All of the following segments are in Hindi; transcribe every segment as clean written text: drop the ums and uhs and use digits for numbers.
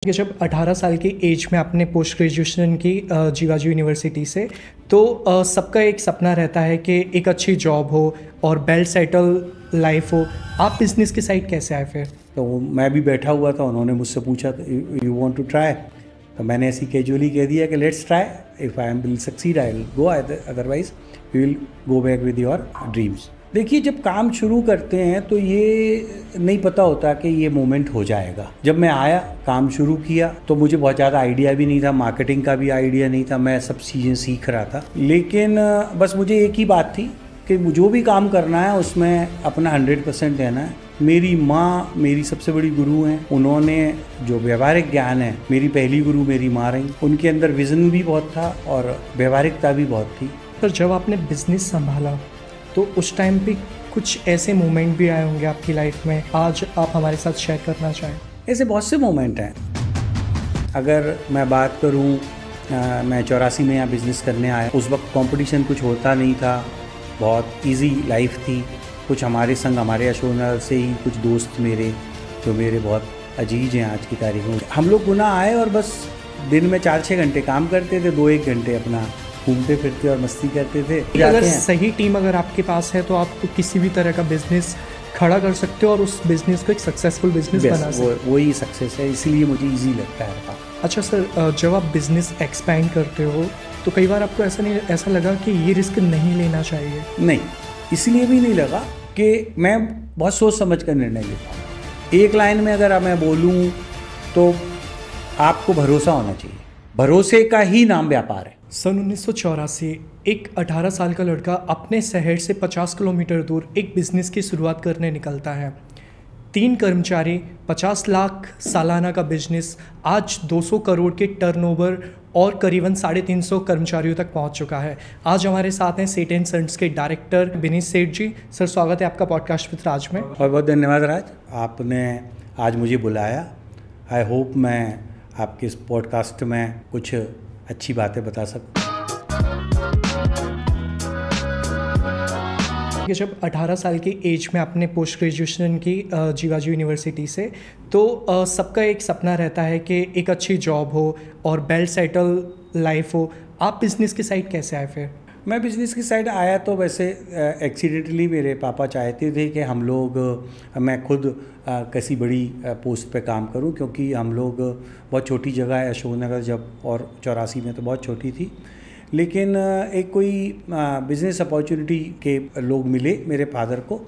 कि जब 18 साल की एज में आपने पोस्ट ग्रेजुएशन की जीवाजी यूनिवर्सिटी से, तो सबका एक सपना रहता है कि एक अच्छी जॉब हो और वेल सेटल लाइफ हो। आप बिजनेस की साइड कैसे आए फिर? तो मैं भी बैठा हुआ था, उन्होंने मुझसे पूछा यू वांट टू ट्राई, तो मैंने ऐसी कैजुअली कह दिया कि let's try, if I am will succeed I will go, otherwise we will go back with your dreams. देखिए, जब काम शुरू करते हैं तो ये नहीं पता होता कि ये मोमेंट हो जाएगा। जब मैं आया, काम शुरू किया, तो मुझे बहुत ज़्यादा आइडिया भी नहीं था, मार्केटिंग का भी आइडिया नहीं था, मैं सब चीज़ें सीख रहा था। लेकिन बस मुझे एक ही बात थी कि जो भी काम करना है उसमें अपना 100% देना है। मेरी माँ मेरी सबसे बड़ी गुरु हैं, उन्होंने जो व्यवहारिक ज्ञान है, मेरी पहली गुरु मेरी माँ रही। उनके अंदर विज़न भी बहुत था और व्यवहारिकता भी बहुत थी। पर जब आपने बिजनेस संभाला तो उस टाइम पे कुछ ऐसे मोमेंट भी आए होंगे आपकी लाइफ में, आज आप हमारे साथ शेयर करना चाहें? ऐसे बहुत से मोमेंट हैं। अगर मैं बात करूं, मैं 84 में यहाँ बिज़नेस करने आया। उस वक्त कंपटीशन कुछ होता नहीं था, बहुत इजी लाइफ थी। कुछ हमारे संग, हमारे अशोकनगर से ही कुछ दोस्त मेरे, जो मेरे बहुत अजीज हैं आज की तारीख में, हम लोग गुना आए और बस दिन में 4-6 घंटे काम करते थे, 2-1 घंटे अपना घूमते फिरते और मस्ती करते थे। अगर सही टीम अगर आपके पास है तो आप किसी भी तरह का बिजनेस खड़ा कर सकते हो और उस बिजनेस को एक सक्सेसफुल बिजनेस बना सकते हो। वही सक्सेस है, इसीलिए मुझे इजी लगता है। अच्छा सर, जब आप बिजनेस एक्सपैंड करते हो तो कई बार आपको ऐसा लगा कि ये रिस्क नहीं लेना चाहिए? नहीं, इसलिए भी नहीं लगा कि मैं बहुत सोच समझ कर निर्णय लेता हूँ। एक लाइन में अगर मैं बोलूँ तो आपको भरोसा होना चाहिए, भरोसे का ही नाम व्यापार है। सन 1984 एक 18 साल का लड़का अपने शहर से 50 किलोमीटर दूर एक बिज़नेस की शुरुआत करने निकलता है। 3 कर्मचारी, 50 लाख सालाना का बिजनेस आज 200 करोड़ के टर्नओवर और करीबन 350 कर्मचारियों तक पहुंच चुका है। आज हमारे साथ हैं सेठ एंड सन्स के डायरेक्टर विनीत सेठ जी। सर, स्वागत है आपका पॉडकास्ट विद राज में। बहुत बहुत धन्यवाद राज, आपने आज मुझे बुलाया। आई होप मैं आपके इस पॉडकास्ट में कुछ अच्छी बातें बता सकूं। कि जब 18 साल की एज में आपने पोस्ट ग्रेजुएशन की जीवाजी यूनिवर्सिटी से, तो सबका एक सपना रहता है कि एक अच्छी जॉब हो और वेल सेटल लाइफ हो। आप बिज़नेस की साइड कैसे आए फिर? मैं बिज़नेस की साइड आया तो वैसे एक्सीडेंटली मेरे पापा चाहते थे कि हम लोग, मैं खुद किसी बड़ी पोस्ट पे काम करूं, क्योंकि हम लोग बहुत छोटी जगह है अशोकनगर, जब और 84 में तो बहुत छोटी थी। लेकिन एक कोई बिज़नेस अपॉर्चुनिटी के लोग मिले मेरे फादर को।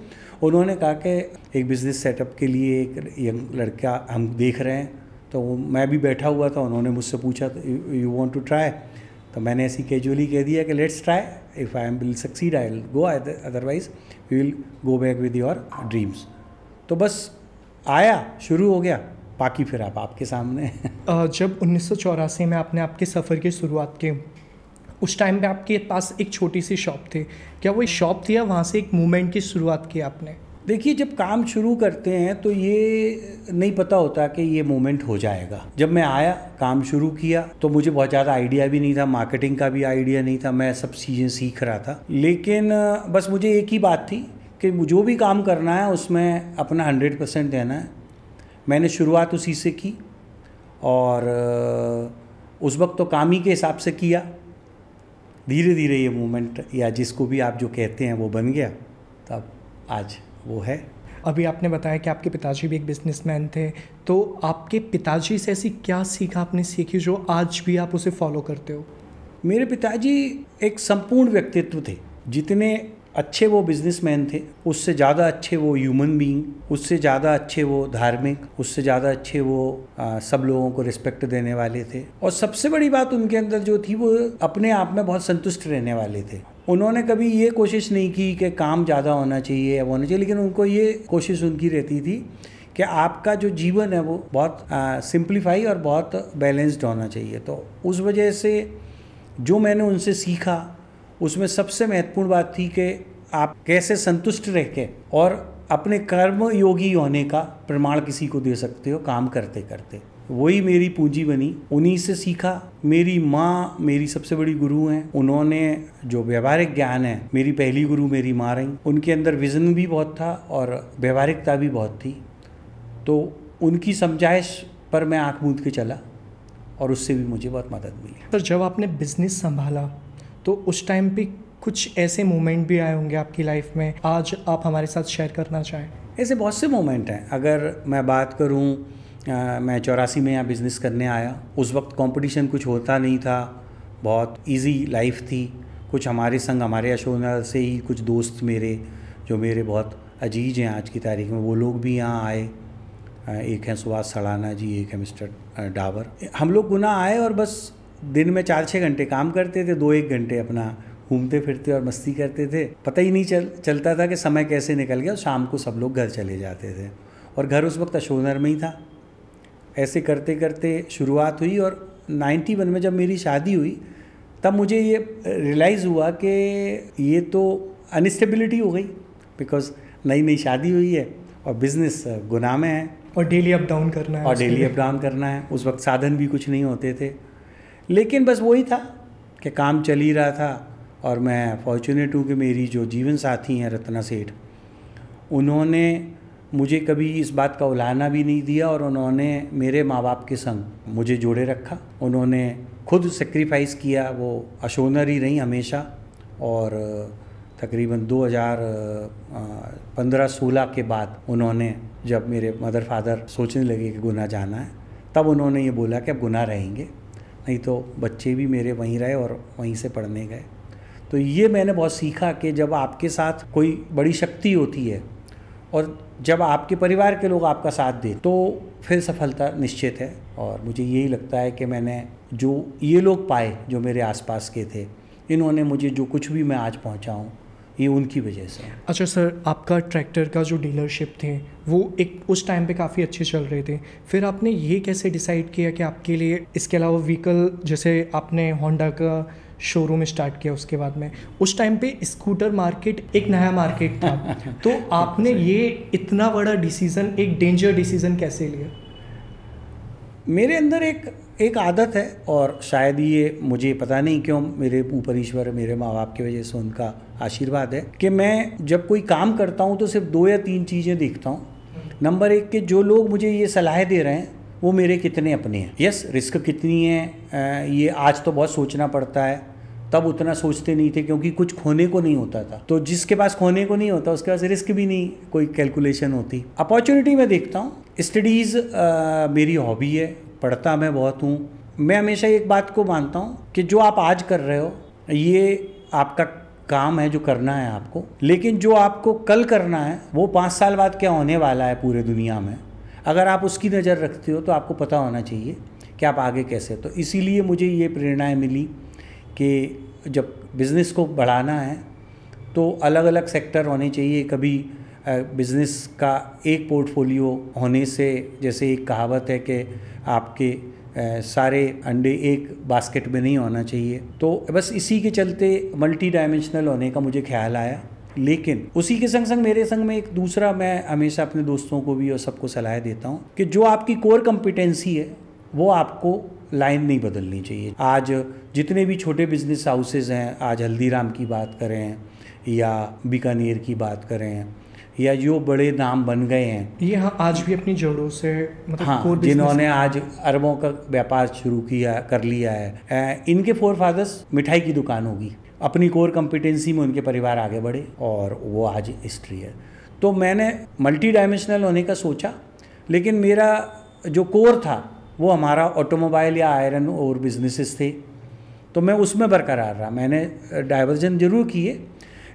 उन्होंने कहा कि एक बिज़नेस सेटअप के लिए एक यंग लड़का हम देख रहे हैं। तो मैं भी बैठा हुआ था, उन्होंने मुझसे पूछा यू वांट टू ट्राई, तो मैंने ऐसी कैजुअली कह दिया कि let's try, if I am will succeed I will go, otherwise we will go back with your dreams. तो बस आया, शुरू हो गया, बाकी फिर आपके सामने। जब 1984 में आपने आपके सफ़र की शुरुआत की, उस टाइम पे आपके पास एक छोटी सी शॉप थी। क्या वो शॉप थी या वहाँ से एक मूवमेंट की शुरुआत की आपने? देखिए, जब काम शुरू करते हैं तो ये नहीं पता होता कि ये मोमेंट हो जाएगा। जब मैं आया, काम शुरू किया, तो मुझे बहुत ज़्यादा आइडिया भी नहीं था, मार्केटिंग का भी आइडिया नहीं था, मैं सब चीज़ें सीख रहा था। लेकिन बस मुझे एक ही बात थी कि जो भी काम करना है उसमें अपना 100% देना है। मैंने शुरुआत उसी से की और उस वक्त तो काम ही के हिसाब से किया। धीरे धीरे ये मूवमेंट, या जिसको भी आप जो कहते हैं, वो बन गया, तब आज वो है। अभी आपने बताया कि आपके पिताजी भी एक बिजनेसमैन थे, तो आपके पिताजी से ऐसी क्या सीखा आपने सीखी जो आज भी आप उसे फॉलो करते हो? मेरे पिताजी एक संपूर्ण व्यक्तित्व थे। जितने अच्छे वो बिजनेसमैन थे, उससे ज़्यादा अच्छे वो ह्यूमन बीइंग, उससे ज़्यादा अच्छे वो धार्मिक, उससे ज़्यादा अच्छे वो सब लोगों को रिस्पेक्ट देने वाले थे। और सबसे बड़ी बात उनके अंदर जो थी, वो अपने आप में बहुत संतुष्ट रहने वाले थे। उन्होंने कभी ये कोशिश नहीं की कि काम ज़्यादा होना चाहिए या वो होना चाहिए, लेकिन उनको ये कोशिश उनकी रहती थी कि आपका जो जीवन है वो बहुत सिंप्लीफाई और बहुत बैलेंस्ड होना चाहिए। तो उस वजह से जो मैंने उनसे सीखा, उसमें सबसे महत्वपूर्ण बात थी कि आप कैसे संतुष्ट रह के और अपने कर्म योगी होने का प्रमाण किसी को दे सकते हो काम करते करते। वही मेरी पूंजी बनी, उन्हीं से सीखा। मेरी माँ मेरी सबसे बड़ी गुरु हैं, उन्होंने जो व्यवहारिक ज्ञान है, मेरी पहली गुरु मेरी माँ रही। उनके अंदर विज़न भी बहुत था और व्यवहारिकता भी बहुत थी। तो उनकी समझाइश पर मैं आँख मूंद के चला और उससे भी मुझे बहुत मदद मिली। पर जब आपने बिजनेस संभाला तो उस टाइम पे कुछ ऐसे मोमेंट भी आए होंगे आपकी लाइफ में, आज आप हमारे साथ शेयर करना चाहें? ऐसे बहुत से मोमेंट हैं। अगर मैं बात करूं, मैं 84 में यहाँ बिज़नेस करने आया। उस वक्त कंपटीशन कुछ होता नहीं था, बहुत इजी लाइफ थी। कुछ हमारे संग, हमारे अशोकनगर से ही कुछ दोस्त मेरे जो मेरे बहुत अजीज हैं आज की तारीख में, वो लोग भी यहाँ आए। एक हैं सुभाष सड़ाना जी, एक है मिस्टर डावर। हम लोग गुना आए और बस दिन में 4-6 घंटे काम करते थे, 2-1 घंटे अपना घूमते फिरते और मस्ती करते थे। पता ही नहीं चलता था कि समय कैसे निकल गया। और शाम को सब लोग घर चले जाते थे और घर उस वक्त अशोकनगर में ही था। ऐसे करते करते शुरुआत हुई और 91 में जब मेरी शादी हुई तब मुझे ये रियलाइज़ हुआ कि ये तो अनस्टेबिलिटी हो गई, बिकॉज नई नई शादी हुई है और बिज़नेस गुनाह में है और डेली अप डाउन करना है। और डेली अप डाउन करना है। उस वक्त साधन भी कुछ नहीं होते थे, लेकिन बस वही था कि काम चल ही रहा था। और मैं फॉर्चुनेट हूँ कि मेरी जो जीवन साथी हैं रत्ना सेठ, उन्होंने मुझे कभी इस बात का उलाहना भी नहीं दिया और उन्होंने मेरे माँ बाप के संग मुझे जोड़े रखा। उन्होंने खुद सेक्रीफाइस किया, वो अशोकनगर ही रही हमेशा। और तकरीबन 2015-16 के बाद उन्होंने, जब मेरे मदर फादर सोचने लगे कि गुना जाना है, तब उन्होंने ये बोला कि अब गुना रहेंगे, नहीं तो बच्चे भी मेरे वहीं रहे और वहीं से पढ़ने गए। तो ये मैंने बहुत सीखा कि जब आपके साथ कोई बड़ी शक्ति होती है और जब आपके परिवार के लोग आपका साथ दें तो फिर सफलता निश्चित है। और मुझे यही लगता है कि मैंने जो ये लोग पाए जो मेरे आसपास के थे, इन्होंने मुझे जो कुछ भी मैं आज पहुंचा हूं, ये उनकी वजह से। अच्छा सर, आपका ट्रैक्टर का जो डीलरशिप थे वो एक उस टाइम पे काफ़ी अच्छे चल रहे थे, फिर आपने ये कैसे डिसाइड किया कि आपके लिए इसके अलावा व्हीकल, जैसे आपने होंडा का शोरूम स्टार्ट किया, उसके बाद में उस टाइम पे स्कूटर मार्केट एक नया मार्केट था, तो आपने ये इतना बड़ा डिसीज़न, एक डेंजर डिसीज़न कैसे लिया? मेरे अंदर एक आदत है और शायद ये मुझे पता नहीं क्यों मेरे ऊपर ईश्वर, मेरे माँ बाप की वजह से उनका आशीर्वाद है कि मैं जब कोई काम करता हूँ तो सिर्फ 2 या 3 चीज़ें देखता हूँ। नंबर 1 कि जो लोग मुझे ये सलाह दे रहे हैं वो मेरे कितने अपने हैं। यस, रिस्क कितनी है ये आज तो बहुत सोचना पड़ता है, तब उतना सोचते नहीं थे क्योंकि कुछ खोने को नहीं होता था। तो जिसके पास खोने को नहीं होता उसके पास रिस्क भी नहीं कोई कैलकुलेशन होती। अपॉर्चुनिटी मैं देखता हूँ। स्टडीज़ मेरी हॉबी है, पढ़ता मैं बहुत हूँ। मैं हमेशा एक बात को मानता हूँ कि जो आप आज कर रहे हो ये आपका काम है जो करना है आपको, लेकिन जो आपको कल करना है वो 5 साल बाद क्या होने वाला है पूरे दुनिया में, अगर आप उसकी नज़र रखते हो तो आपको पता होना चाहिए कि आप आगे कैसे। तो इसीलिए मुझे ये प्रेरणाएँ मिली कि जब बिज़नेस को बढ़ाना है तो अलग अलग सेक्टर होने चाहिए। कभी बिज़नेस का एक पोर्टफोलियो होने से, जैसे एक कहावत है कि आपके सारे अंडे एक बास्केट में नहीं होना चाहिए, तो बस इसी के चलते मल्टी डायमेंशनल होने का मुझे ख्याल आया। लेकिन उसी के संग संग मेरे संग में एक दूसरा, मैं हमेशा अपने दोस्तों को भी और सबको सलाह देता हूँ कि जो आपकी कोर कॉम्पिटेंसी है वो आपको लाइन नहीं बदलनी चाहिए। आज जितने भी छोटे बिजनेस हाउसेज हैं, आज हल्दीराम की बात करें या बीकानेर की बात करें या जो बड़े नाम बन गए हैं, ये हाँ आज भी अपनी जड़ों से मतलब हाँ, जिन्होंने आज अरबों का व्यापार शुरू कर लिया है, इनके फोरफादर्स मिठाई की दुकान होगी, अपनी कोर कॉम्पिटेंसी में उनके परिवार आगे बढ़े और वो आज हिस्ट्री है। तो मैंने मल्टी डायमेंशनल होने का सोचा, लेकिन मेरा जो कोर था वो हमारा ऑटोमोबाइल या आयरन और बिजनेसेस थे, तो मैं उसमें बरकरार रहा। मैंने डाइवर्जन जरूर किए,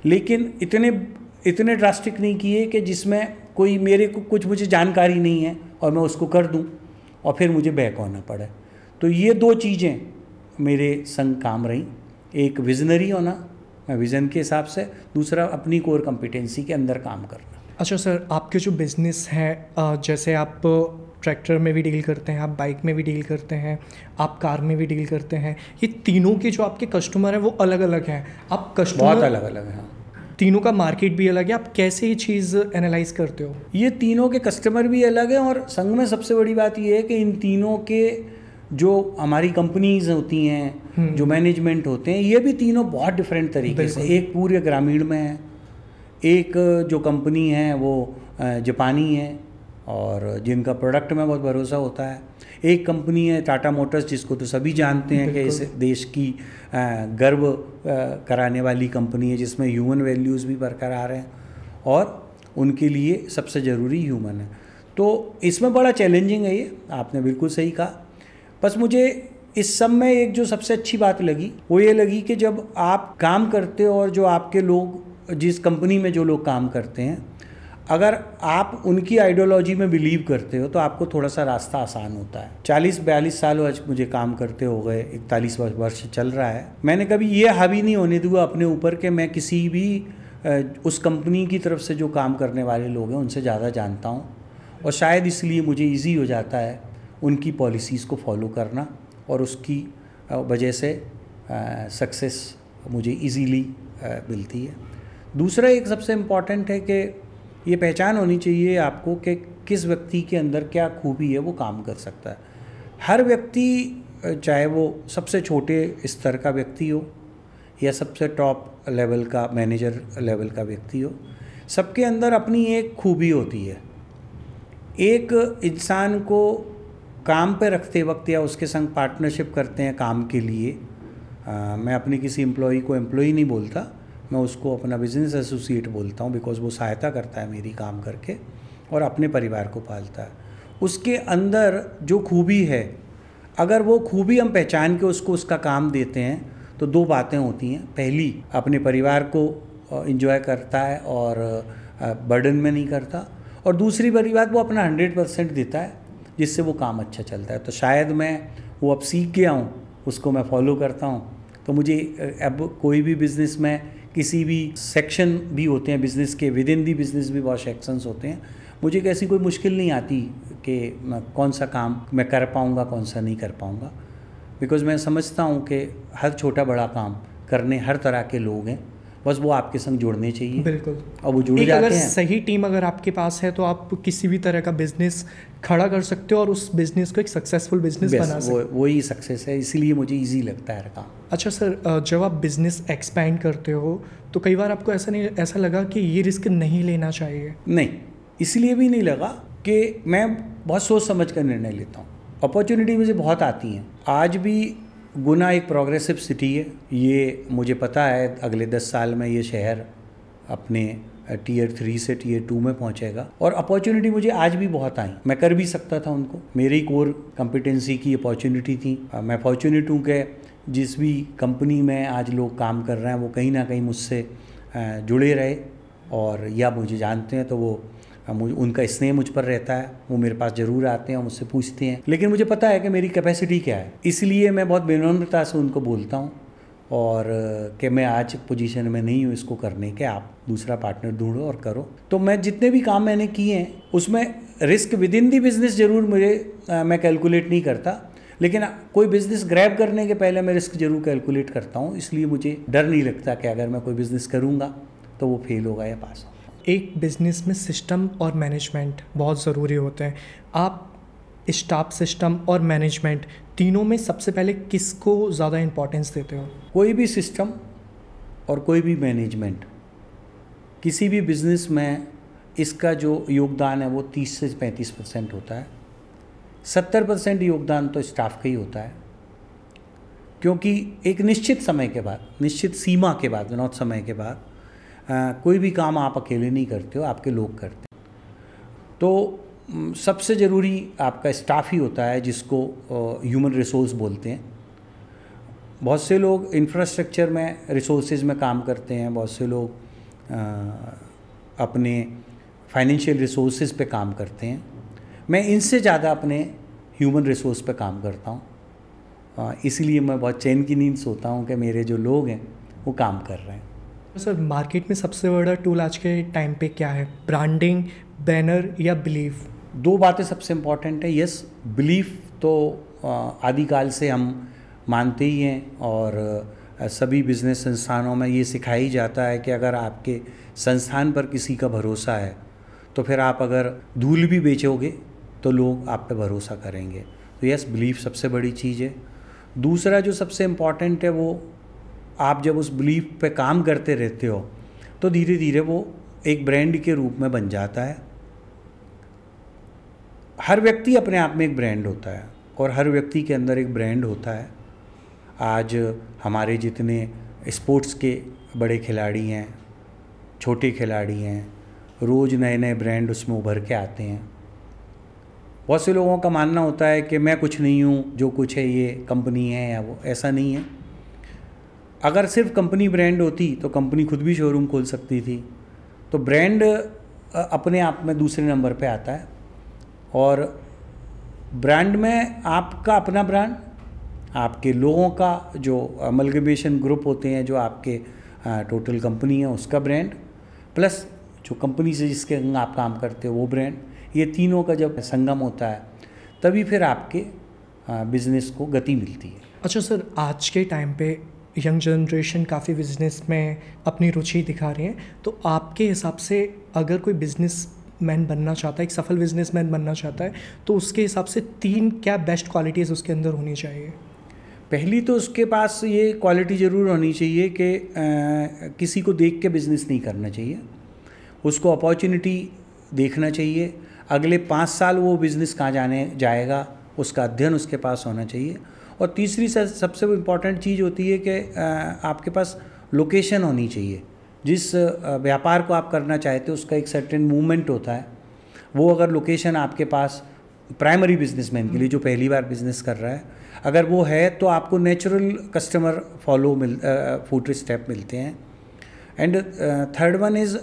लेकिन इतने ड्रास्टिक नहीं किए कि जिसमें कोई मेरे को कुछ मुझे जानकारी नहीं है और मैं उसको कर दूं और फिर मुझे बैक होना पड़े। तो ये 2 चीज़ें मेरे संग काम रही, एक विजनरी होना, मैं विज़न के हिसाब से, दूसरा अपनी कोर कॉम्पिटेंसी के अंदर काम करना। अच्छा सर, आपके जो बिज़नेस हैं, जैसे आप ट्रैक्टर में भी डील करते हैं, आप बाइक में भी डील करते हैं, आप कार में भी डील करते हैं, ये तीनों के जो आपके कस्टमर हैं वो अलग अलग हैं। आप कस्टमर बहुत अलग अलग हैं, तीनों का मार्केट भी अलग है। आप कैसे ये चीज़ एनालाइज करते हो? ये तीनों के कस्टमर भी अलग हैं और संग में सबसे बड़ी बात ये है कि इन तीनों के जो हमारी कंपनीज होती हैं, जो मैनेजमेंट होते हैं, ये भी तीनों बहुत डिफरेंट तरीके से, एक पूरे ग्रामीण में है, एक जो कंपनी है वो जापानी है और जिनका प्रोडक्ट में बहुत भरोसा होता है। एक कंपनी है टाटा मोटर्स, जिसको तो सभी जानते हैं कि इस देश की गर्व कराने वाली कंपनी है, जिसमें ह्यूमन वैल्यूज़ भी बरकरार हैं और उनके लिए सबसे ज़रूरी ह्यूमन है। तो इसमें बड़ा चैलेंजिंग है ये, आपने बिल्कुल सही कहा। बस मुझे इस सब में एक जो सबसे अच्छी बात लगी वो ये लगी कि जब आप काम करते हो और जो आपके लोग, जिस कंपनी में जो लोग काम करते हैं, अगर आप उनकी आइडियोलॉजी में बिलीव करते हो तो आपको थोड़ा सा रास्ता आसान होता है। 40-42 साल आज मुझे काम करते हो गए, 41 वर्ष चल रहा है। मैंने कभी ये हावी नहीं होने दिया अपने ऊपर कि मैं किसी भी उस कंपनी की तरफ से जो काम करने वाले लोग हैं उनसे ज़्यादा जानता हूँ, और शायद इसलिए मुझे ईजी हो जाता है उनकी पॉलिसीज़ को फॉलो करना, और उसकी वजह से सक्सेस मुझे इजीली मिलती है। दूसरा एक सबसे इम्पॉर्टेंट है कि ये पहचान होनी चाहिए आपको कि किस व्यक्ति के अंदर क्या खूबी है वो काम कर सकता है। हर व्यक्ति, चाहे वो सबसे छोटे स्तर का व्यक्ति हो या सबसे टॉप लेवल का मैनेजर लेवल का व्यक्ति हो, सबके अंदर अपनी एक खूबी होती है। एक इंसान को काम पे रखते वक्त या उसके संग पार्टनरशिप करते हैं काम के लिए, मैं अपनी किसी एम्प्लॉई को एम्प्लॉई नहीं बोलता, मैं उसको अपना बिजनेस एसोसिएट बोलता हूँ, बिकॉज़ वो सहायता करता है मेरी काम करके और अपने परिवार को पालता है। उसके अंदर जो खूबी है, अगर वो खूबी हम पहचान के उसको उसका काम देते हैं तो दो बातें होती हैं। पहली, अपने परिवार को एंजॉय करता है और बर्डन में नहीं करता, और दूसरी बड़ी बात, वो अपना 100% देता है जिससे वो काम अच्छा चलता है। तो शायद मैं वो अब सीख गया हूँ, उसको मैं फॉलो करता हूँ। तो मुझे अब कोई भी बिज़नेस में किसी भी सेक्शन भी होते हैं बिज़नेस के, विद इन दी बिज़नेस भी बहुत सेक्शंस होते हैं, मुझे ऐसी कोई मुश्किल नहीं आती कि मैं कौन सा काम मैं कर पाऊँगा, कौन सा नहीं कर पाऊँगा, बिकॉज़ मैं समझता हूँ कि हर छोटा बड़ा काम करने हर तरह के लोग हैं, बस वो आपके संग जुड़ने चाहिए। बिल्कुल, और वो जुड़ जाते अगर हैं। सही टीम अगर आपके पास है तो आप किसी भी तरह का बिजनेस खड़ा कर सकते हो और उस बिजनेस को एक सक्सेसफुल बिजनेस बना सकते हो। वही सक्सेस है, इसीलिए मुझे इजी लगता है हर काम। अच्छा सर, जब आप बिजनेस एक्सपैंड करते हो तो कई बार आपको ऐसा लगा कि ये रिस्क नहीं लेना चाहिए? नहीं, इसलिए भी नहीं लगा कि मैं बहुत सोच समझ कर निर्णय लेता हूँ। अपॉर्चुनिटी मुझे बहुत आती हैं। आज भी गुना एक प्रोग्रेसिव सिटी है, ये मुझे पता है अगले 10 साल में ये शहर अपने Tier 3 से Tier 2 में पहुंचेगा, और अपॉर्चुनिटी मुझे आज भी बहुत आई। मैं कर भी सकता था उनको, मेरी कोर कॉम्पिटेंसी की अपॉर्चुनिटी थी। मैं फॉर्चुनेट हूँ कि जिस भी कंपनी में आज लोग काम कर रहे हैं वो कहीं ना कहीं मुझसे जुड़े रहे, और या मुझे जानते हैं तो वो उनका स्नेह मुझ पर रहता है, वो मेरे पास ज़रूर आते हैं और मुझसे पूछते हैं। लेकिन मुझे पता है कि मेरी कैपेसिटी क्या है, इसलिए मैं बहुत विनम्रता से उनको बोलता हूँ और कि मैं आज पोजीशन में नहीं हूँ इसको करने के, आप दूसरा पार्टनर ढूंढो और करो। तो मैं जितने भी काम मैंने किए हैं उसमें risk with in the business ज़रूर मैं कैलकुलेट नहीं करता, लेकिन कोई बिज़नेस ग्रैब करने के पहले मैं रिस्क ज़रूर कैलकुलेट करता हूँ। इसलिए मुझे डर नहीं लगता कि अगर मैं कोई बिज़नेस करूँगा तो वो फेल होगा या पास होगा। एक बिज़नेस में सिस्टम और मैनेजमेंट बहुत ज़रूरी होते हैं। आप स्टाफ, सिस्टम और मैनेजमेंट तीनों में सबसे पहले किसको ज़्यादा इम्पोर्टेंस देते हो? कोई भी सिस्टम और कोई भी मैनेजमेंट, किसी भी बिज़नेस में इसका जो योगदान है वो 30 से 35% होता है। 70% योगदान तो स्टाफ का ही होता है, क्योंकि एक निश्चित समय के बाद, निश्चित सीमा के बाद, नॉट समय के बाद, कोई भी काम आप अकेले नहीं करते हो, आपके लोग करते हैं। तो सबसे ज़रूरी आपका स्टाफ ही होता है, जिसको ह्यूमन रिसोर्स बोलते हैं। बहुत से लोग इंफ्रास्ट्रक्चर में, रिसोर्सेज में काम करते हैं, बहुत से लोग अपने फाइनेंशियल रिसोर्सेज पे काम करते हैं। मैं इनसे ज़्यादा अपने ह्यूमन रिसोर्स पे काम करता हूँ, इसलिए मैं बहुत चैन की नींद सोता हूँ कि मेरे जो लोग हैं वो काम कर रहे हैं। सर, मार्केट में सबसे बड़ा टूल आज के टाइम पे क्या है? ब्रांडिंग, बैनर या बिलीफ? दो बातें सबसे इम्पॉर्टेंट है। यस, बिलीफ तो आदिकाल से हम मानते ही हैं, और सभी बिजनेस संस्थानों में ये सिखाया ही जाता है कि अगर आपके संस्थान पर किसी का भरोसा है तो फिर आप अगर धूल भी बेचोगे तो लोग आप पे भरोसा करेंगे। तो यस, बिलीफ सबसे बड़ी चीज़ है। दूसरा जो सबसे इम्पॉर्टेंट है, वो आप जब उस बिलीफ पे काम करते रहते हो तो धीरे धीरे वो एक ब्रांड के रूप में बन जाता है। हर व्यक्ति अपने आप में एक ब्रांड होता है और हर व्यक्ति के अंदर एक ब्रांड होता है। आज हमारे जितने स्पोर्ट्स के बड़े खिलाड़ी हैं, छोटे खिलाड़ी हैं, रोज़ नए नए ब्रांड उसमें उभर के आते हैं। बहुत से लोगों का मानना होता है कि मैं कुछ नहीं हूँ, जो कुछ है ये कंपनी है या वो, ऐसा नहीं है। अगर सिर्फ कंपनी ब्रांड होती तो कंपनी खुद भी शोरूम खोल सकती थी। तो ब्रांड अपने आप में दूसरे नंबर पे आता है और ब्रांड में आपका अपना ब्रांड, आपके लोगों का जो अमलगमेशन ग्रुप होते हैं, जो आपके टोटल कंपनी है उसका ब्रांड, प्लस जो कंपनी से जिसके अंग आप काम करते हो वो ब्रांड, ये तीनों का जब संगम होता है तभी फिर आपके बिजनेस को गति मिलती है। अच्छा सर, आज के टाइम पे यंग जनरेशन काफ़ी बिजनेस में अपनी रुचि दिखा रही है, तो आपके हिसाब से अगर कोई बिजनेसमैन बनना चाहता है, एक सफल बिजनेसमैन बनना चाहता है, तो उसके हिसाब से 3 क्या बेस्ट क्वालिटीज़ उसके अंदर होनी चाहिए? पहली तो उसके पास ये क्वालिटी ज़रूर होनी चाहिए कि किसी को देख के बिज़नेस नहीं करना चाहिए, उसको अपॉर्चुनिटी देखना चाहिए। अगले 5 साल वो बिज़नेस कहाँ जाने जाएगा उसका अध्ययन उसके पास होना चाहिए। और तीसरी सबसे इम्पॉर्टेंट चीज़ होती है कि आपके पास लोकेशन होनी चाहिए। जिस व्यापार को आप करना चाहते हो उसका एक सर्टेन मूवमेंट होता है, वो अगर लोकेशन आपके पास प्राइमरी बिजनेसमैन के लिए जो पहली बार बिजनेस कर रहा है अगर वो है, तो आपको नेचुरल कस्टमर फूट स्टेप मिलते हैं। एंड थर्ड वन इज़,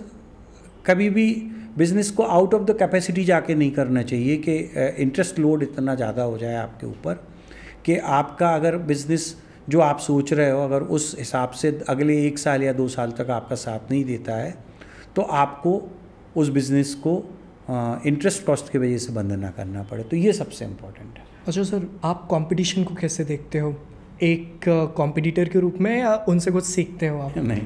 कभी भी बिज़नेस को आउट ऑफ द कैपेसिटी जाके नहीं करना चाहिए कि इंटरेस्ट लोड इतना ज़्यादा हो जाए आपके ऊपर कि आपका अगर बिज़नेस जो आप सोच रहे हो अगर उस हिसाब से अगले 1 साल या 2 साल तक आपका साथ नहीं देता है, तो आपको उस बिज़नेस को इंटरेस्ट कॉस्ट की वजह से बंद ना करना पड़े। तो ये सबसे इम्पोर्टेंट है। अच्छा सर, आप कंपटीशन को कैसे देखते हो? एक कॉम्पिटिटर के रूप में या उनसे कुछ सीखते हो आप? नहीं,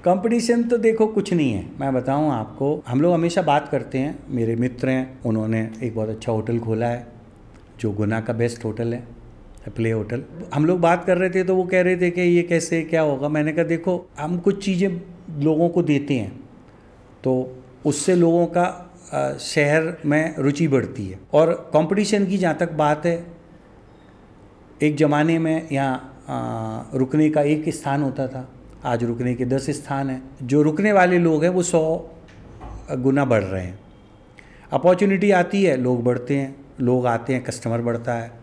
कंपटीशन तो देखो कुछ नहीं है। मैं बताऊं आपको, हम लोग हमेशा बात करते हैं, मेरे मित्र हैं, उन्होंने एक बहुत अच्छा होटल खोला है जो गुना का बेस्ट होटल है, प्ले होटल। हम लोग बात कर रहे थे तो वो कह रहे थे कि ये कैसे क्या होगा। मैंने कहा देखो, हम कुछ चीज़ें लोगों को देते हैं तो उससे लोगों का शहर में रुचि बढ़ती है। और कंपटीशन की जहाँ तक बात है, एक ज़माने में यहाँ रुकने का एक स्थान होता था, आज रुकने के 10 स्थान हैं। जो रुकने वाले लोग हैं वो 100 गुना बढ़ रहे हैं। अपॉर्चुनिटी आती है, लोग बढ़ते हैं, लोग आते हैं, कस्टमर बढ़ता है।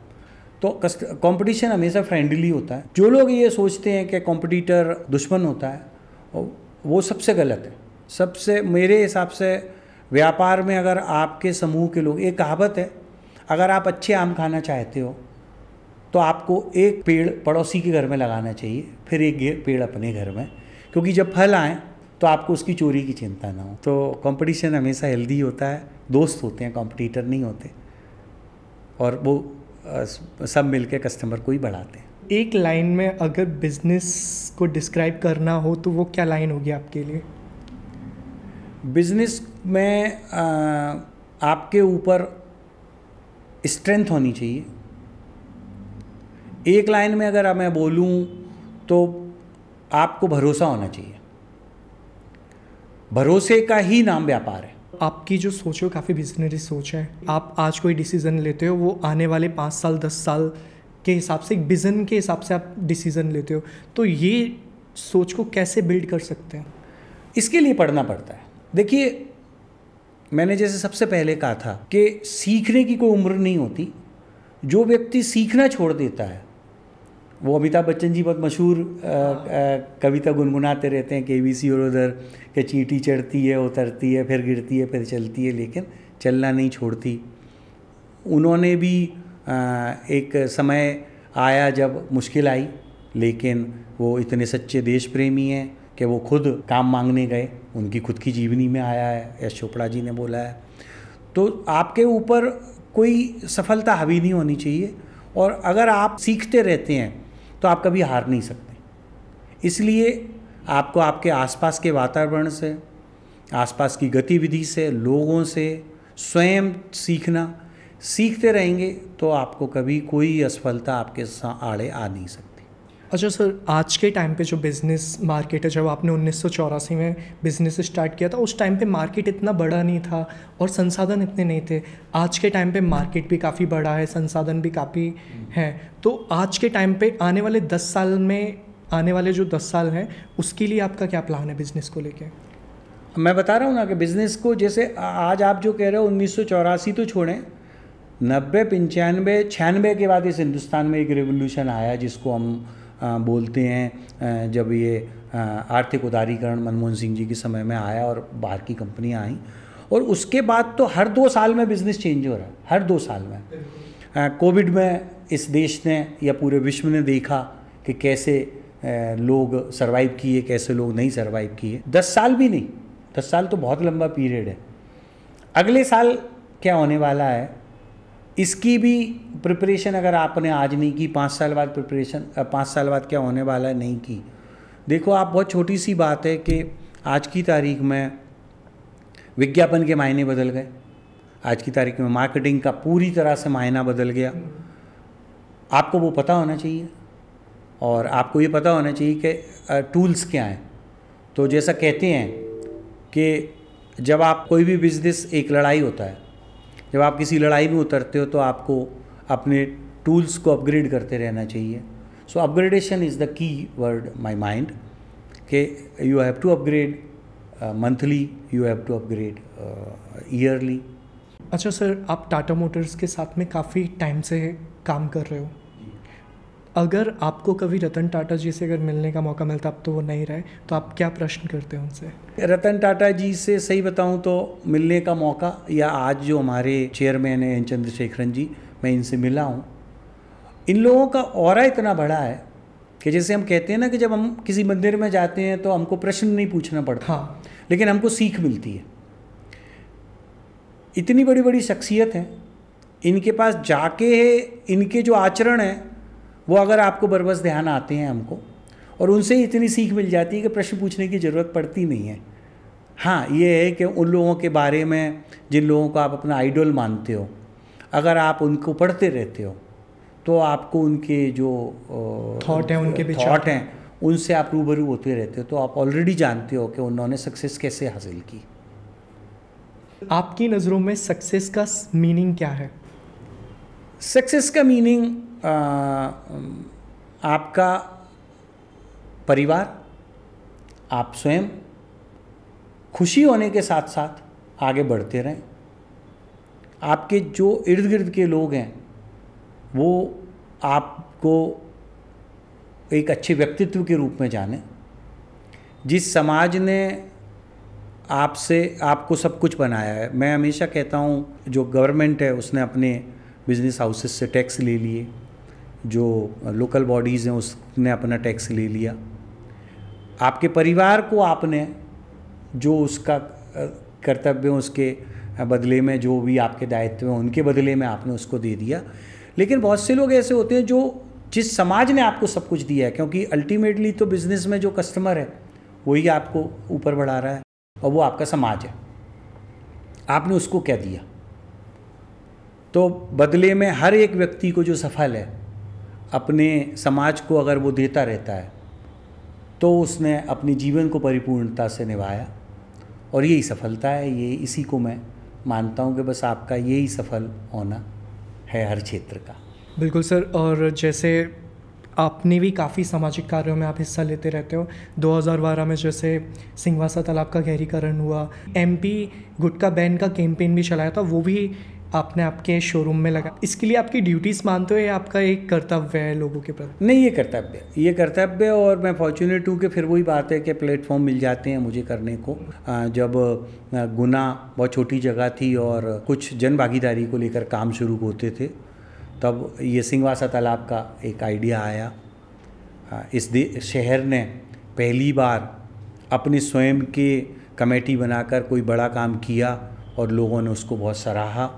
तो कंपटीशन हमेशा फ्रेंडली होता है। जो लोग ये सोचते हैं कि कंपटीटर दुश्मन होता है, वो सबसे गलत है। सबसे मेरे हिसाब से व्यापार में अगर आपके समूह के लोग, एक कहावत है, अगर आप अच्छे आम खाना चाहते हो तो आपको एक पेड़ पड़ोसी के घर में लगाना चाहिए, फिर एक पेड़ अपने घर में, क्योंकि जब फल आए तो आपको उसकी चोरी की चिंता ना हो। तो कंपटीशन हमेशा हेल्दी होता है, दोस्त होते हैं, कंपटीटर नहीं होते, और वो सब मिलके कस्टमर को ही बढ़ाते हैं। एक लाइन में अगर बिजनेस को डिस्क्राइब करना हो तो वो क्या लाइन होगी आपके लिए? बिजनेस में आपके ऊपर स्ट्रेंथ होनी चाहिए। एक लाइन में अगर मैं बोलूं तो आपको भरोसा होना चाहिए। भरोसे का ही नाम व्यापार है। आपकी जो सोच है वो काफ़ी विजनरी सोच है। आप आज कोई डिसीज़न लेते हो, वो आने वाले 5 साल 10 साल के हिसाब से, एक विज़न के हिसाब से आप डिसीज़न लेते हो। तो ये सोच को कैसे बिल्ड कर सकते हैं? इसके लिए पढ़ना पड़ता है। देखिए, मैंने जैसे सबसे पहले कहा था कि सीखने की कोई उम्र नहीं होती। जो व्यक्ति सीखना छोड़ देता है, वो अमिताभ बच्चन जी बहुत मशहूर कविता गुनगुनाते रहते हैं कि ABC और उधर कि चींटी चढ़ती है, उतरती है, फिर गिरती है, फिर चलती है, लेकिन चलना नहीं छोड़ती। उन्होंने भी एक समय आया जब मुश्किल आई, लेकिन वो इतने सच्चे देश प्रेमी हैं कि वो खुद काम मांगने गए। उनकी खुद की जीवनी में आया है, यश चोपड़ा जी ने बोला है। तो आपके ऊपर कोई सफलता हावी नहीं होनी चाहिए, और अगर आप सीखते रहते हैं तो आप कभी हार नहीं सकते। इसलिए आपको आपके आसपास के वातावरण से, आसपास की गतिविधि से, लोगों से स्वयं सीखते रहेंगे तो आपको कभी कोई असफलता आपके आड़े आ नहीं सकती। अच्छा सर, आज के टाइम पे जो बिज़नेस मार्केट है, जब आपने 1984 में बिज़नेस स्टार्ट किया था, उस टाइम पे मार्केट इतना बड़ा नहीं था और संसाधन इतने नहीं थे। आज के टाइम पे मार्केट भी काफ़ी बड़ा है, संसाधन भी काफ़ी हैं। तो आज के टाइम पे आने वाले 10 साल में, आने वाले जो 10 साल हैं, उसके लिए आपका क्या प्लान है बिज़नेस को लेके? मैं बता रहा हूँ ना कि बिज़नेस को, जैसे आज आप जो कह रहे हो 1984 तो छोड़ें, 90, 95, 96 के बाद इस हिंदुस्तान में एक रेवोल्यूशन आया जिसको हम बोलते हैं, जब ये आर्थिक उदारीकरण मनमोहन सिंह जी के समय में आया और बाहर की कंपनियां आई, और उसके बाद तो हर 2 साल में बिज़नेस चेंज हो रहा है, हर 2 साल में। कोविड में इस देश ने या पूरे विश्व ने देखा कि कैसे लोग सरवाइव किए, कैसे लोग नहीं सरवाइव किए। 10 साल भी नहीं, 10 साल तो बहुत लंबा पीरियड है। अगले साल क्या होने वाला है, इसकी भी प्रिपरेशन अगर आपने आज नहीं की, 5 साल बाद प्रिपरेशन, 5 साल बाद क्या होने वाला है नहीं की। देखो आप, बहुत छोटी सी बात है कि आज की तारीख में विज्ञापन के मायने बदल गए, आज की तारीख में मार्केटिंग का पूरी तरह से मायना बदल गया। आपको वो पता होना चाहिए और आपको ये पता होना चाहिए कि टूल्स क्या हैं। तो जैसा कहते हैं कि जब आप कोई भी बिज़नेस, एक लड़ाई होता है, जब आप किसी लड़ाई में उतरते हो तो आपको अपने टूल्स को अपग्रेड करते रहना चाहिए। So upgradation is the key word my mind, कि you have to upgrade monthly, you have to upgrade yearly. अच्छा सर, आप टाटा मोटर्स के साथ में काफ़ी टाइम से काम कर रहे हो। अगर आपको कभी रतन टाटा जी से अगर मिलने का मौका मिलता, अब तो वो नहीं रहे, तो आप क्या प्रश्न करते हैं उनसे? रतन टाटा जी से सही बताऊं तो मिलने का मौका, या आज जो हमारे चेयरमैन हैं चंद्रशेखरन जी, मैं इनसे मिला हूं। इन लोगों का ऑरा इतना बड़ा है कि जैसे हम कहते हैं ना कि जब हम किसी मंदिर में जाते हैं तो हमको प्रश्न नहीं पूछना पड़ता, हाँ, लेकिन हमको सीख मिलती है। इतनी बड़ी बड़ी शख्सियत हैं, इनके पास जाके इनके जो आचरण हैं वो अगर आपको बरबस ध्यान आते हैं हमको, और उनसे ही इतनी सीख मिल जाती है कि प्रश्न पूछने की ज़रूरत पड़ती नहीं है। हाँ, ये है कि उन लोगों के बारे में, जिन लोगों को आप अपना आइडल मानते हो, अगर आप उनको पढ़ते रहते हो तो आपको उनके जो थॉट हैं, उनके थॉट हैं, उनसे आप रूबरू होते रहते हो, तो आप ऑलरेडी जानते हो कि उन्होंने सक्सेस कैसे हासिल की। आपकी नज़रों में सक्सेस का मीनिंग क्या है? सक्सेस का मीनिंग आपका परिवार, आप स्वयं खुशी होने के साथ साथ आगे बढ़ते रहें। आपके जो इर्द गिर्द के लोग हैं वो आपको एक अच्छे व्यक्तित्व के रूप में जाने। जिस समाज ने आपको सब कुछ बनाया है, मैं हमेशा कहता हूँ, जो गवर्नमेंट है उसने अपने बिजनेस हाउसेस से टैक्स ले लिए, जो लोकल बॉडीज़ हैं उसने अपना टैक्स ले लिया। आपके परिवार को आपने जो उसका कर्तव्य, उसके बदले में जो भी आपके दायित्व हैं उनके बदले में आपने उसको दे दिया। लेकिन बहुत से लोग ऐसे होते हैं जो, जिस समाज ने आपको सब कुछ दिया है, क्योंकि अल्टीमेटली तो बिज़नेस में जो कस्टमर है वही आपको ऊपर बढ़ा रहा है और वो आपका समाज है, आपने उसको क्या दिया। तो बदले में हर एक व्यक्ति को जो सफल है, अपने समाज को अगर वो देता रहता है तो उसने अपने जीवन को परिपूर्णता से निभाया, और यही सफलता है। ये इसी को मैं मानता हूँ कि बस आपका यही सफल होना है हर क्षेत्र का। बिल्कुल सर, और जैसे आपने भी काफ़ी सामाजिक कार्यों में आप हिस्सा लेते रहते हो। 2012 में जैसे सिंहवासा तालाब का गहरीकरण हुआ, MP गुटखा बैन का कैंपेन भी चलाया था, वो भी आपने आपके शोरूम में लगा। इसके लिए आपकी ड्यूटीज़ मानते हो या आपका एक कर्तव्य है लोगों के प्रति? नहीं, ये कर्तव्य, और मैं फॉर्चुनेट हूँ कि फिर वही बात है कि प्लेटफॉर्म मिल जाते हैं मुझे करने को। जब गुना बहुत छोटी जगह थी और कुछ जन भागीदारी को लेकर काम शुरू होते थे, तब ये सिंहवासा तालाब का एक आइडिया आया। इस शहर ने पहली बार अपने स्वयं के कमेटी बनाकर कोई बड़ा काम किया और लोगों ने उसको बहुत सराहा,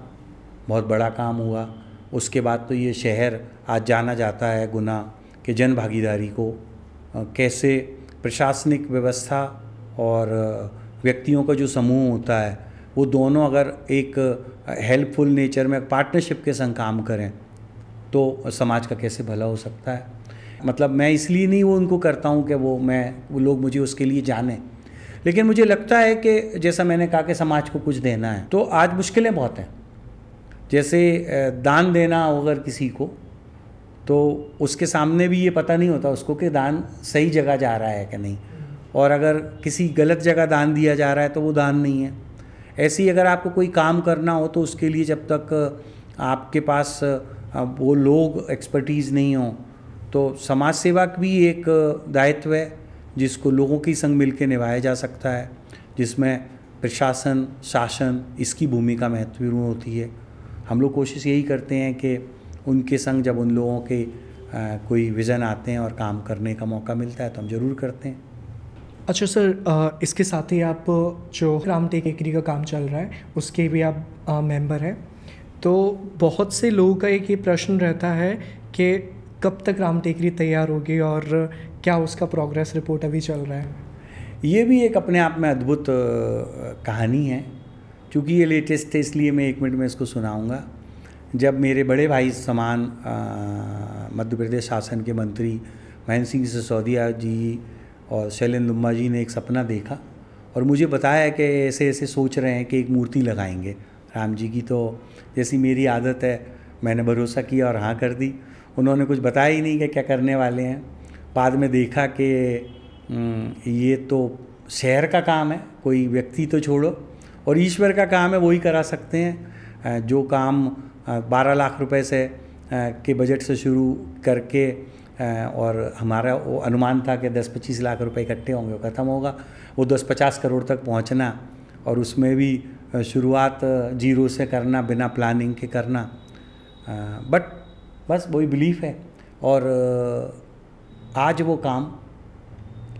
बहुत बड़ा काम हुआ। उसके बाद तो ये शहर आज जाना जाता है गुना के जन भागीदारी को, कैसे प्रशासनिक व्यवस्था और व्यक्तियों का जो समूह होता है वो दोनों अगर एक हेल्पफुल नेचर में पार्टनरशिप के संग काम करें तो समाज का कैसे भला हो सकता है। मतलब मैं इसलिए नहीं वो उनको करता हूँ कि वो लोग मुझे उसके लिए जाने, लेकिन मुझे लगता है कि जैसा मैंने कहा कि समाज को कुछ देना है, तो आज मुश्किलें बहुत हैं। जैसे दान देना अगर किसी को, तो उसके सामने भी ये पता नहीं होता उसको कि दान सही जगह जा रहा है कि नहीं, और अगर किसी गलत जगह दान दिया जा रहा है तो वो दान नहीं है। ऐसे ही अगर आपको कोई काम करना हो तो उसके लिए जब तक आपके पास वो लोग एक्सपर्टीज़ नहीं हो, तो समाज सेवा भी एक दायित्व है जिसको लोगों के संग मिलकर निभाया जा सकता है, जिसमें प्रशासन, शासन, इसकी भूमिका महत्वपूर्ण होती है। हम लोग कोशिश यही करते हैं कि उनके संग जब उन लोगों के कोई विज़न आते हैं और काम करने का मौका मिलता है तो हम ज़रूर करते हैं। अच्छा सर, इसके साथ ही आप जो राम टेकरी का काम चल रहा है उसके भी आप मेंबर हैं, तो बहुत से लोगों का एक ये प्रश्न रहता है कि कब तक राम टेकरी तैयार होगी और क्या उसका प्रोग्रेस रिपोर्ट अभी चल रहा है? ये भी एक अपने आप में अद्भुत कहानी है, क्योंकि ये लेटेस्ट है इसलिए मैं 1 मिनट में इसको सुनाऊंगा। जब मेरे बड़े भाई समान मध्य प्रदेश शासन के मंत्री महेंद्र सिंह सिसोदिया जी और शैलेंद्र लुम्बा जी ने एक सपना देखा और मुझे बताया कि ऐसे ऐसे सोच रहे हैं कि एक मूर्ति लगाएंगे राम जी की, तो जैसी मेरी आदत है मैंने भरोसा किया और हाँ कर दी। उन्होंने कुछ बताया ही नहीं कि क्या करने वाले हैं। बाद में देखा कि ये तो शहर का काम है, कोई व्यक्ति तो छोड़ो, और ईश्वर का काम है, वही करा सकते हैं। जो काम 12 लाख रुपए से के बजट से शुरू करके और हमारा वो अनुमान था कि 10-25 लाख रुपए इकट्ठे होंगे, वो ख़त्म होगा, वो 10-50 करोड़ तक पहुंचना, और उसमें भी शुरुआत जीरो से करना, बिना प्लानिंग के करना। बट बस वही बिलीफ है। और आज वो काम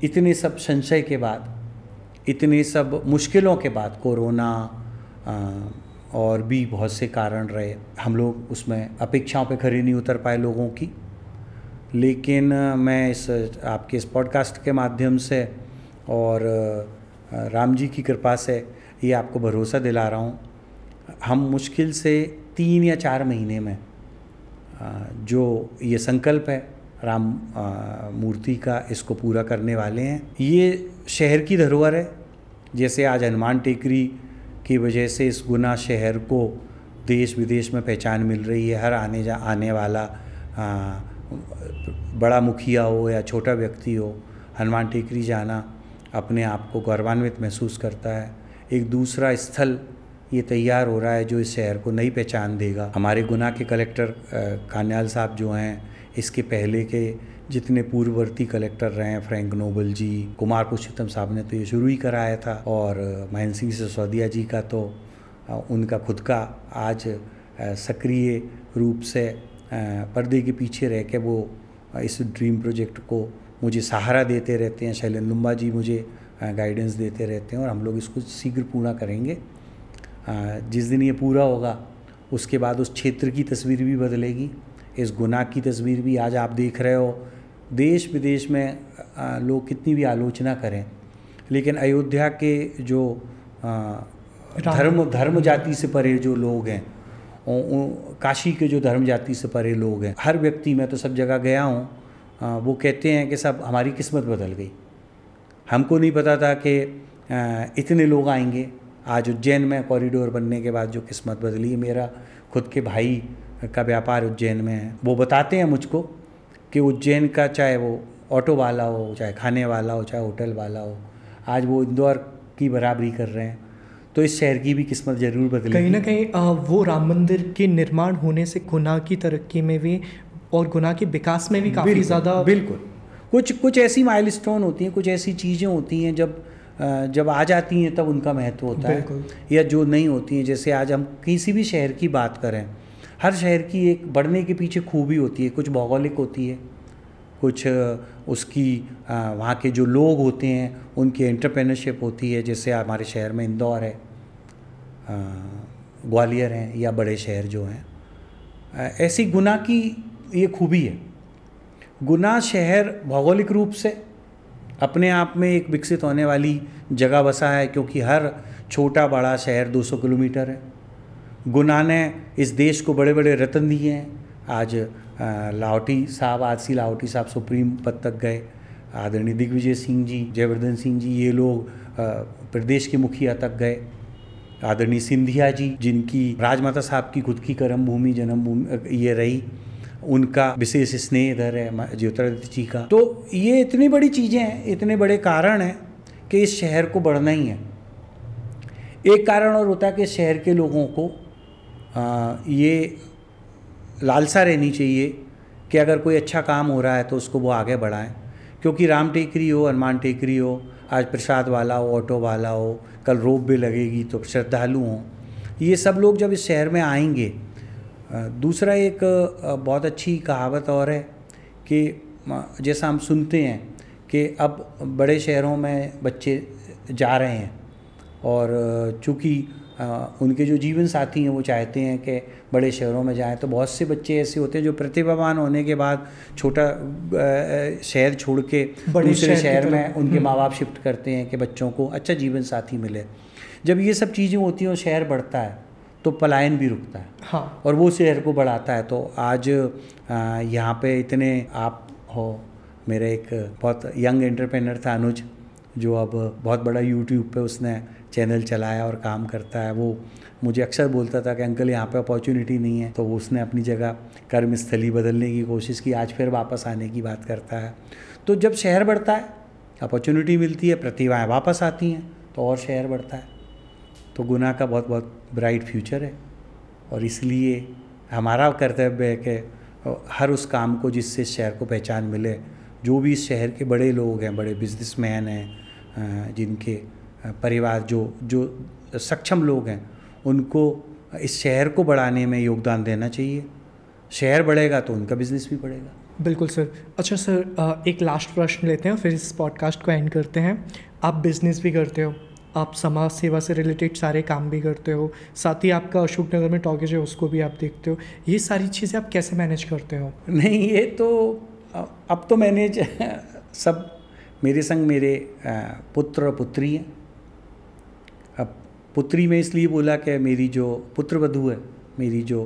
इतने सब संशय के बाद, इतने सब मुश्किलों के बाद, कोरोना और भी बहुत से कारण रहे, हम लोग उसमें अपेक्षाओं पे खरे नहीं उतर पाए लोगों की। लेकिन मैं इस आपके इस पॉडकास्ट के माध्यम से और राम जी की कृपा से ये आपको भरोसा दिला रहा हूँ, हम मुश्किल से 3 या 4 महीने में जो ये संकल्प है राम मूर्ति का, इसको पूरा करने वाले हैं। ये शहर की धरोहर है। जैसे आज हनुमान टेकरी की वजह से इस गुना शहर को देश विदेश में पहचान मिल रही है। हर आने वाला बड़ा मुखिया हो या छोटा व्यक्ति हो, हनुमान टेकरी जाना अपने आप को गौरवान्वित महसूस करता है। एक दूसरा स्थल ये तैयार हो रहा है जो इस शहर को नई पहचान देगा। हमारे गुना के कलेक्टर कान्याल साहब जो हैं, इसके पहले के जितने पूर्ववर्ती कलेक्टर रहे हैं, फ्रैंक नोबल जी, कुमार पुरुषोत्तम साहब ने तो ये शुरू ही कराया था, और महेंद्र सिंह सिसोदिया जी का तो उनका खुद का आज सक्रिय रूप से पर्दे के पीछे रह के वो इस ड्रीम प्रोजेक्ट को मुझे सहारा देते रहते हैं। शैलेंद्र लुम्बा जी मुझे गाइडेंस देते रहते हैं, और हम लोग इसको शीघ्र पूरा करेंगे। जिस दिन ये पूरा होगा उसके बाद उस क्षेत्र की तस्वीर भी बदलेगी, इस गुना की तस्वीर भी। आज आप देख रहे हो देश विदेश में लोग कितनी भी आलोचना करें, लेकिन अयोध्या के जो धर्म जाति से परे जो लोग हैं, काशी के जो धर्म जाति से परे लोग हैं, हर व्यक्ति, मैं तो सब जगह गया हूँ, वो कहते हैं कि सब हमारी किस्मत बदल गई। हमको नहीं पता था कि इतने लोग आएंगे। आज उज्जैन में कॉरिडोर बनने के बाद जो किस्मत बदली, मेरा खुद के भाई का व्यापार उज्जैन में है, वो बताते हैं मुझको कि उज्जैन का चाहे वो ऑटो वाला हो, चाहे खाने वाला हो, चाहे होटल वाला हो, आज वो इंदौर की बराबरी कर रहे हैं। तो इस शहर की भी किस्मत ज़रूर बदलेगी। कहीं ना कहीं वो राम मंदिर के निर्माण होने से गुना की तरक्की में भी और गुना के विकास में भी काफ़ी ज़्यादा, बिल्कुल कुछ ऐसी माइलस्टोन होती हैं, कुछ ऐसी चीज़ें होती हैं जब आ जाती हैं तब उनका महत्व होता है, या जो नहीं होती हैं। जैसे आज हम किसी भी शहर की बात करें, हर शहर की एक बढ़ने के पीछे खूबी होती है, कुछ भौगोलिक होती है, कुछ उसकी वहाँ के जो लोग होते हैं उनकी एंटरप्रेन्योरशिप होती है। जैसे हमारे शहर में इंदौर है, ग्वालियर हैं, या बड़े शहर जो हैं, ऐसी गुना की ये खूबी है। गुना शहर भौगोलिक रूप से अपने आप में एक विकसित होने वाली जगह बसा है, क्योंकि हर छोटा बड़ा शहर 200 किलोमीटर है। गुना ने इस देश को बड़े बड़े रत्न दिए हैं। आज लाहौटी साहब, आरसी लाहौटी साहब सुप्रीम पद तक गए, आदरणीय दिग्विजय सिंह जी, जयवर्धन सिंह जी, ये लोग प्रदेश के मुखिया तक गए, आदरणीय सिंधिया जी जिनकी राजमाता साहब की खुद की कर्म भूमि जन्मभूमि ये रही, उनका विशेष स्नेह इधर है ज्योतिरादित्य जी का। तो ये इतनी बड़ी चीज़ें हैं, इतने बड़े कारण हैं कि इस शहर को बढ़ना ही है। एक कारण और होता है कि शहर के लोगों को ये लालसा रहनी चाहिए कि अगर कोई अच्छा काम हो रहा है तो उसको वो आगे बढ़ाएं, क्योंकि राम टेकरी हो, हनुमान टेकरी हो, आज प्रसाद वाला हो, ऑटो वाला हो, कल रोप भी लगेगी तो श्रद्धालु हों, ये सब लोग जब इस शहर में आएंगे। दूसरा एक बहुत अच्छी कहावत और है कि जैसा हम सुनते हैं कि अब बड़े शहरों में बच्चे जा रहे हैं और चूँकि उनके जो जीवन साथी हैं वो चाहते हैं कि बड़े शहरों में जाएं, तो बहुत से बच्चे ऐसे होते हैं जो प्रतिभावान होने के बाद छोटा शहर छोड़ के दूसरे शहर में उनके माँ बाप शिफ्ट करते हैं कि बच्चों को अच्छा जीवन साथी मिले। जब ये सब चीज़ें होती हैं और शहर बढ़ता है तो पलायन भी रुकता है। हाँ। और वो शहर को बढ़ाता है। तो आज यहाँ पे इतने आप हो, मेरा एक बहुत यंग एंटरप्रेन्योर था अनुज, जो अब बहुत बड़ा यूट्यूब पे उसने चैनल चलाया और काम करता है। वो मुझे अक्सर बोलता था कि अंकल यहाँ पे अपॉर्चुनिटी नहीं है, तो वो उसने अपनी जगह कर्मस्थली बदलने की कोशिश की, आज फिर वापस आने की बात करता है। तो जब शहर बढ़ता है, अपॉर्चुनिटी मिलती है, प्रतिभाएं वापस आती हैं, तो और शहर बढ़ता है। तो गुना का बहुत बहुत ब्राइट फ्यूचर है और इसलिए हमारा कर्तव्य है कि हर उस काम को जिससे शहर को पहचान मिले, जो भी इस शहर के बड़े लोग हैं, बड़े बिजनेसमैन हैं, जिनके परिवार जो सक्षम लोग हैं, उनको इस शहर को बढ़ाने में योगदान देना चाहिए। शहर बढ़ेगा तो उनका बिजनेस भी बढ़ेगा। बिल्कुल सर। अच्छा सर, एक लास्ट प्रश्न लेते हैं फिर इस पॉडकास्ट को एंड करते हैं। आप बिजनेस भी करते हो, आप समाज सेवा से रिलेटेड सारे काम भी करते हो, साथ ही आपका अशोकनगर में टॉकीज है उसको भी आप देखते हो, ये सारी चीज़ें आप कैसे मैनेज करते हो? नहीं, ये तो अब तो मैनेज सब मेरे संग मेरे पुत्र और पुत्री हैं। अब पुत्री में इसलिए बोला कि मेरी जो पुत्र वधू है, मेरी जो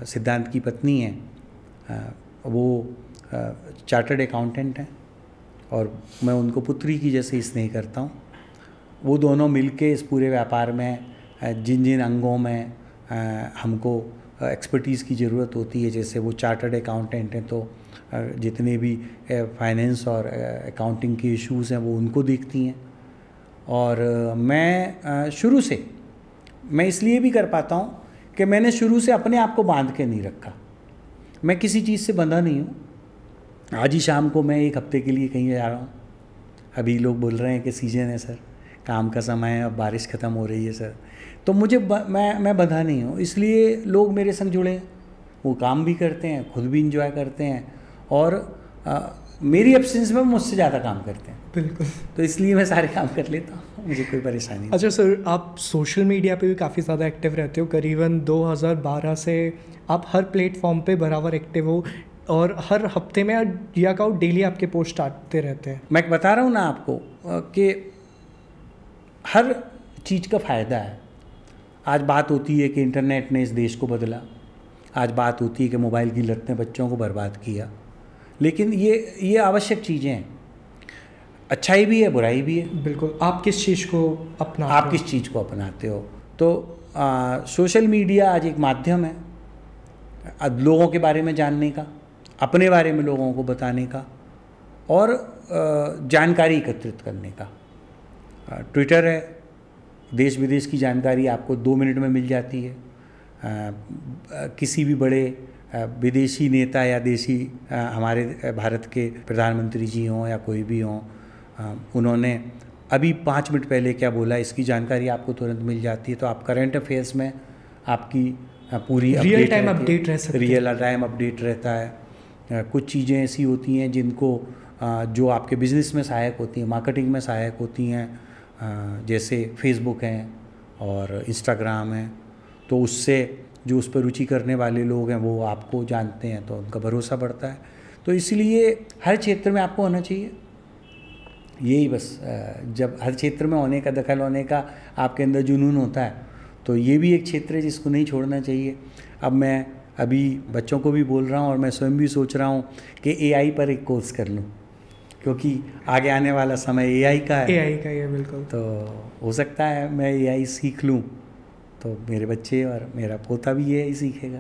सिद्धांत की पत्नी है, वो चार्टर्ड अकाउंटेंट हैं और मैं उनको पुत्री की जैसे स्नेह करता हूँ। वो दोनों मिलके इस पूरे व्यापार में जिन जिन अंगों में हमको एक्सपर्टीज़ की ज़रूरत होती है, जैसे वो चार्टर्ड अकाउंटेंट हैं तो जितने भी फाइनेंस और अकाउंटिंग के इश्यूज़ हैं वो उनको देखती हैं। और मैं शुरू से मैं इसलिए भी कर पाता हूँ कि मैंने शुरू से अपने आप को बांध के नहीं रखा। मैं किसी चीज़ से बंधा नहीं हूँ। आज ही शाम को मैं एक हफ्ते के लिए कहीं जा रहा हूँ। अभी लोग बोल रहे हैं कि सीजन है सर, काम का समय है, अब बारिश ख़त्म हो रही है सर, तो मुझे मैं बंधा नहीं हूँ। इसलिए लोग मेरे संग जुड़े हैं, वो काम भी करते हैं, खुद भी इंजॉय करते हैं और मेरी एब्सेंस में मुझसे ज़्यादा काम करते हैं। बिल्कुल। तो इसलिए मैं सारे काम कर लेता हूँ, मुझे कोई परेशानी नहीं। अच्छा सर, आप सोशल मीडिया पे भी काफ़ी ज़्यादा एक्टिव रहते हो। करीबन 2012 से आप हर प्लेटफॉर्म पे बराबर एक्टिव हो और हर हफ्ते में या का डेली आपके पोस्ट आते रहते हैं। मैं बता रहा हूँ ना आपको कि हर चीज़ का फ़ायदा है। आज बात होती है कि इंटरनेट ने इस देश को बदला, आज बात होती है कि मोबाइल की लत ने बच्चों को बर्बाद किया, लेकिन ये आवश्यक चीज़ें हैं। अच्छाई भी है, बुराई भी है। बिल्कुल। आप किस चीज़ को अपनाते हो? आप किस चीज़ को अपनाते हो? तो सोशल मीडिया आज एक माध्यम है लोगों के बारे में जानने का, अपने बारे में लोगों को बताने का और जानकारी एकत्रित करने का। ट्विटर है, देश विदेश की जानकारी आपको 2 मिनट में मिल जाती है। किसी भी बड़े विदेशी नेता या देशी हमारे भारत के प्रधानमंत्री जी हों या कोई भी हों, उन्होंने अभी 5 मिनट पहले क्या बोला, इसकी जानकारी आपको तुरंत मिल जाती है। तो आप करंट अफेयर्स में आपकी पूरी रियल टाइम अपडेट रह सकते हैं। रियल टाइम अपडेट रहता है। कुछ चीज़ें ऐसी होती हैं जिनको जो आपके बिज़नेस में सहायक होती हैं, मार्केटिंग में सहायक होती हैं, जैसे फेसबुक हैं और इंस्टाग्राम है, तो उससे जो उस पर रुचि करने वाले लोग हैं वो आपको जानते हैं तो उनका भरोसा बढ़ता है। तो इसलिए हर क्षेत्र में आपको होना चाहिए। यही बस, जब हर क्षेत्र में होने का, दखल होने का आपके अंदर जुनून होता है, तो ये भी एक क्षेत्र है जिसको नहीं छोड़ना चाहिए। अब मैं अभी बच्चों को भी बोल रहा हूँ और मैं स्वयं भी सोच रहा हूँ कि एआई पर एक कोर्स कर लूँ, क्योंकि आगे आने वाला समय एआई का है। एआई का ही है, बिल्कुल। तो हो सकता है मैं एआई सीख लूँ तो मेरे बच्चे और मेरा पोता भी एआई सीखेगा,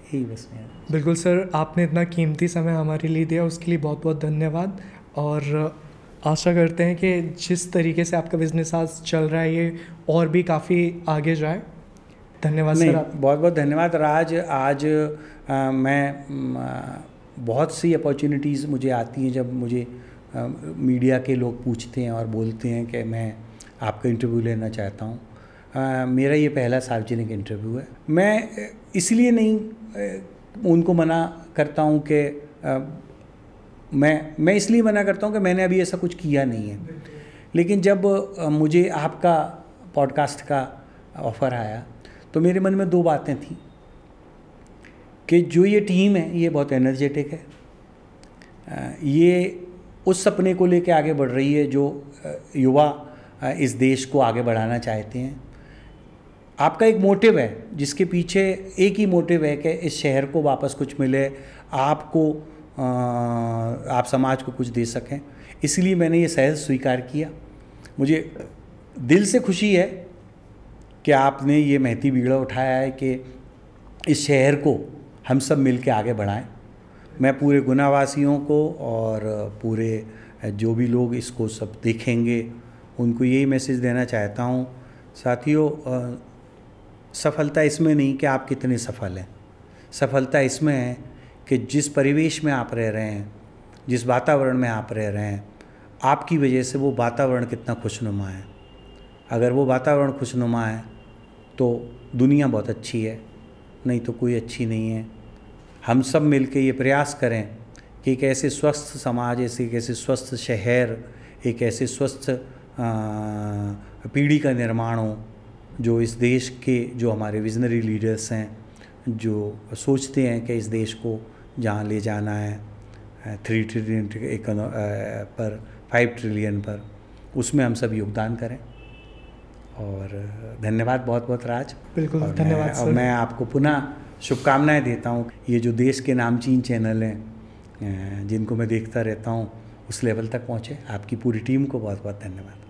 यही बस मेरा। बिल्कुल सर, आपने इतना कीमती समय हमारे लिए दिया, उसके लिए बहुत बहुत धन्यवाद। और आशा करते हैं कि जिस तरीके से आपका बिजनेस आज चल रहा है ये और भी काफ़ी आगे जाए। धन्यवाद सर। आप बहुत बहुत धन्यवाद राज। आज मैं बहुत सी अपॉर्चुनिटीज़ मुझे आती हैं जब मुझे मीडिया के लोग पूछते हैं और बोलते हैं कि मैं आपका इंटरव्यू लेना चाहता हूँ। मेरा ये पहला सार्वजनिक इंटरव्यू है। मैं इसलिए नहीं उनको मना करता हूँ कि मैं इसलिए मना करता हूँ कि मैंने अभी ऐसा कुछ किया नहीं है, लेकिन जब मुझे आपका पॉडकास्ट का ऑफ़र आया तो मेरे मन में दो बातें थी कि जो ये टीम है ये बहुत एनर्जेटिक है, ये उस सपने को लेके आगे बढ़ रही है जो युवा इस देश को आगे बढ़ाना चाहते हैं। आपका एक मोटिव है जिसके पीछे एक ही मोटिव है कि इस शहर को वापस कुछ मिले, आपको आप समाज को कुछ दे सकें। इसलिए मैंने ये सहज स्वीकार किया। मुझे दिल से खुशी है कि आपने ये महती बीड़ा उठाया है कि इस शहर को हम सब मिल के आगे बढ़ाएं। मैं पूरे गुनावासियों को और पूरे जो भी लोग इसको सब देखेंगे उनको यही मैसेज देना चाहता हूँ, साथियों, सफलता इसमें नहीं कि आप कितने सफल हैं, सफलता इसमें है कि जिस परिवेश में आप रह रहे हैं, जिस वातावरण में आप रह रहे हैं, आपकी वजह से वो वातावरण कितना खुशनुमा है। अगर वो वातावरण खुशनुमा है तो दुनिया बहुत अच्छी है, नहीं तो कोई अच्छी नहीं है। हम सब मिलके ये प्रयास करें कि एक ऐसे स्वस्थ समाज, एक ऐसे स्वस्थ शहर, एक ऐसे स्वस्थ पीढ़ी का निर्माण हो जो इस देश के, जो हमारे विजनरी लीडर्स हैं, जो सोचते हैं कि इस देश को जहाँ ले जाना है 3 ट्रिलियन पर 5 ट्रिलियन पर, उसमें हम सब योगदान करें। और धन्यवाद बहुत बहुत राज। बिल्कुल धन्यवाद सर। और मैं आपको पुनः शुभकामनाएं देता हूँ। ये जो देश के नामचीन चैनल हैं जिनको मैं देखता रहता हूँ उस लेवल तक पहुँचे। आपकी पूरी टीम को बहुत बहुत धन्यवाद।